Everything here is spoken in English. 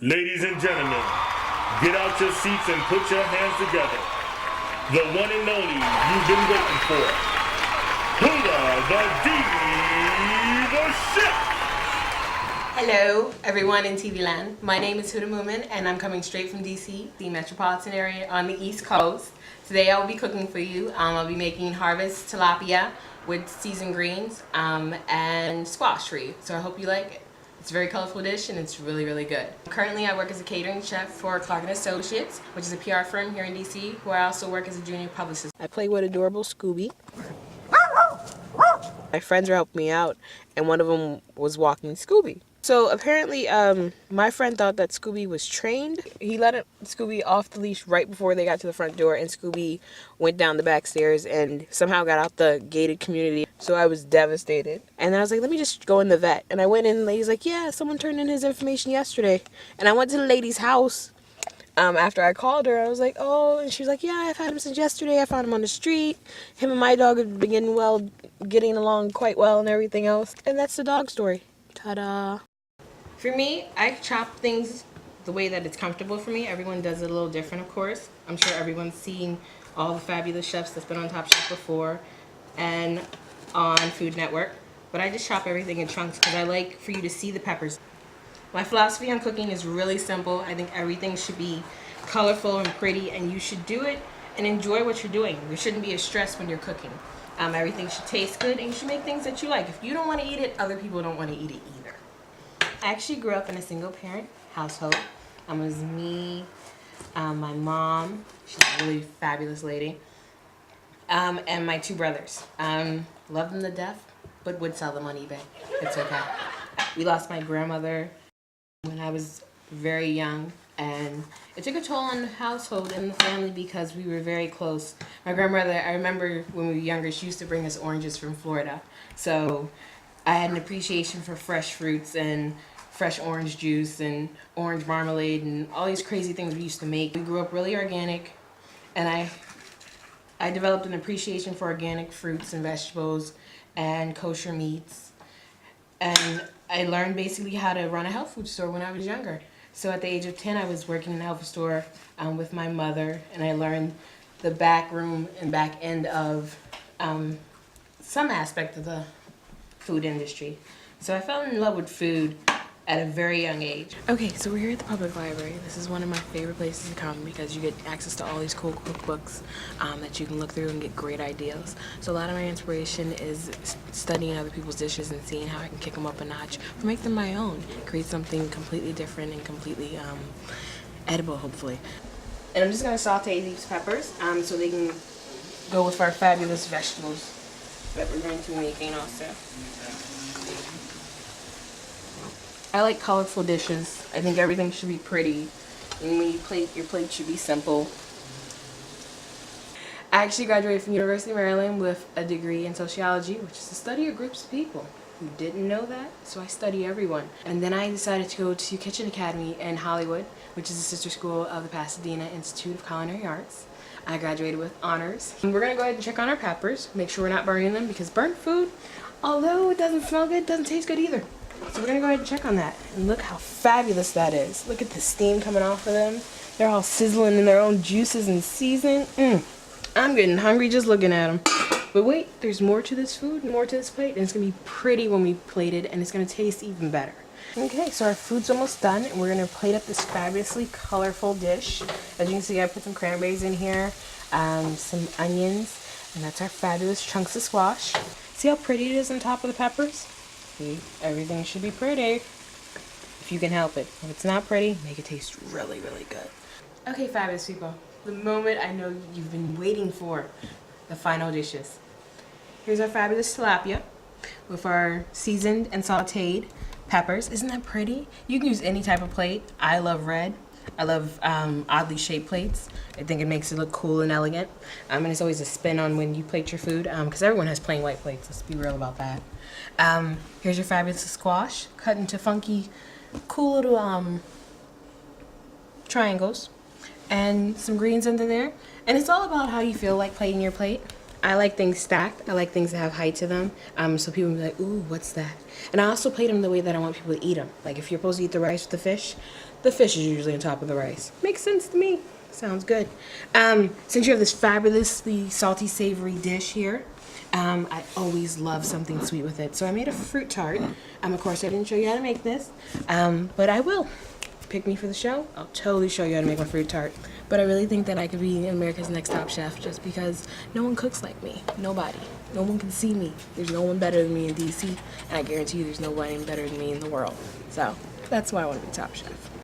Ladies and gentlemen, get out your seats and put your hands together. The one and only you've been waiting for. Huda the Diva Chef. Hello, everyone in TV land. My name is Huda Moomin, and I'm coming straight from DC, the metropolitan area on the East Coast. Today I will be cooking for you. I'll be making harvest tilapia with seasoned greens and squash for you. So I hope you like it. It's a very colorful dish and it's really, really good. Currently I work as a catering chef for Clark & Associates, which is a PR firm here in DC, where I also work as a junior publicist. I play with adorable Scooby. My friends are helping me out, and one of them was walking Scooby. So apparently, my friend thought that Scooby was trained. He let Scooby off the leash right before they got to the front door, and Scooby went down the back stairs and somehow got out the gated community. So I was devastated. And then I was like, let me just go in the vet. And I went in, and the lady's like, yeah, someone turned in his information yesterday. And I went to the lady's house. After I called her, I was like, oh, and she was like, yeah, I've had him since yesterday. I found him on the street. Him and my dog have been getting along quite well and everything else. And that's the dog story. Ta-da. For me, I chop things the way that it's comfortable for me. Everyone does it a little different, of course. I'm sure everyone's seen all the fabulous chefs that's been on Top Chef before and on Food Network. But I just chop everything in chunks because I like for you to see the peppers. My philosophy on cooking is really simple. I think everything should be colorful and pretty, and you should do it and enjoy what you're doing. There shouldn't be a stress when you're cooking. Everything should taste good, and you should make things that you like. If you don't want to eat it, other people don't want to eat it either. I actually grew up in a single-parent household. It was me, my mom, she's a really fabulous lady, and my two brothers. Love them to death, but would sell them on eBay. It's okay. We lost my grandmother when I was very young, and it took a toll on the household and the family because we were very close. My grandmother, I remember when we were younger, she used to bring us oranges from Florida. So I had an appreciation for fresh fruits and fresh orange juice and orange marmalade and all these crazy things we used to make. We grew up really organic, and I developed an appreciation for organic fruits and vegetables and kosher meats. And I learned basically how to run a health food store when I was younger. So at the age of 10, I was working in a health food store with my mother, and I learned the back room and back end of some aspect of the food industry. So I fell in love with food at a very young age. Okay, so we're here at the public library. This is one of my favorite places to come because you get access to all these cool cookbooks that you can look through and get great ideas. So a lot of my inspiration is studying other people's dishes and seeing how I can kick them up a notch or make them my own, create something completely different and completely edible, hopefully. And I'm just gonna saute these peppers so they can go with our fabulous vegetables that we're going to be making also. I like colorful dishes. I think everything should be pretty. And when you plate, your plate should be simple. I actually graduated from University of Maryland with a degree in sociology, which is the study of groups of people. Who didn't know that? So I study everyone. And then I decided to go to Kitchen Academy in Hollywood, which is a sister school of the Pasadena Institute of Culinary Arts. I graduated with honors. And we're gonna go ahead and check on our peppers, make sure we're not burning them, because burnt food, although it doesn't smell good, doesn't taste good either. So we're gonna go ahead and check on that. And look how fabulous that is. Look at the steam coming off of them. They're all sizzling in their own juices and season. I'm getting hungry just looking at them. But wait, there's more to this food, more to this plate, and it's gonna be pretty when we plate it, and it's gonna taste even better. Okay, so our food's almost done, and we're gonna plate up this fabulously colorful dish. As you can see, I put some cranberries in here, some onions, and that's our fabulous chunks of squash. See how pretty it is on top of the peppers? See, everything should be pretty if you can help it. If it's not pretty, make it taste really, really good. Okay, fabulous people. The moment I know you've been waiting for, the final dishes. Here's our fabulous tilapia with our seasoned and sauteed peppers. Isn't that pretty? You can use any type of plate. I love red. I love oddly shaped plates. I think it makes it look cool and elegant. And it's always a spin on when you plate your food because everyone has plain white plates. Let's be real about that. Here's your fabulous squash cut into funky, cool little triangles, and some greens under there. And it's all about how you feel like plating your plate. I like things stacked. I like things that have height to them. So people be like, ooh, what's that? And I also plate them the way that I want people to eat them. Like if you're supposed to eat the rice with the fish is usually on top of the rice. Makes sense to me. Sounds good. Since you have this fabulously salty, savory dish here, I always love something sweet with it. So I made a fruit tart. Of course, I didn't show you how to make this, but I will. Pick me for the show, I'll totally show you how to make my fruit tart. But I really think that I could be America's Next Top Chef just because no one cooks like me. Nobody. No one can see me. There's no one better than me in DC, and I guarantee you there's no one better than me in the world. So that's why I want to be Top Chef.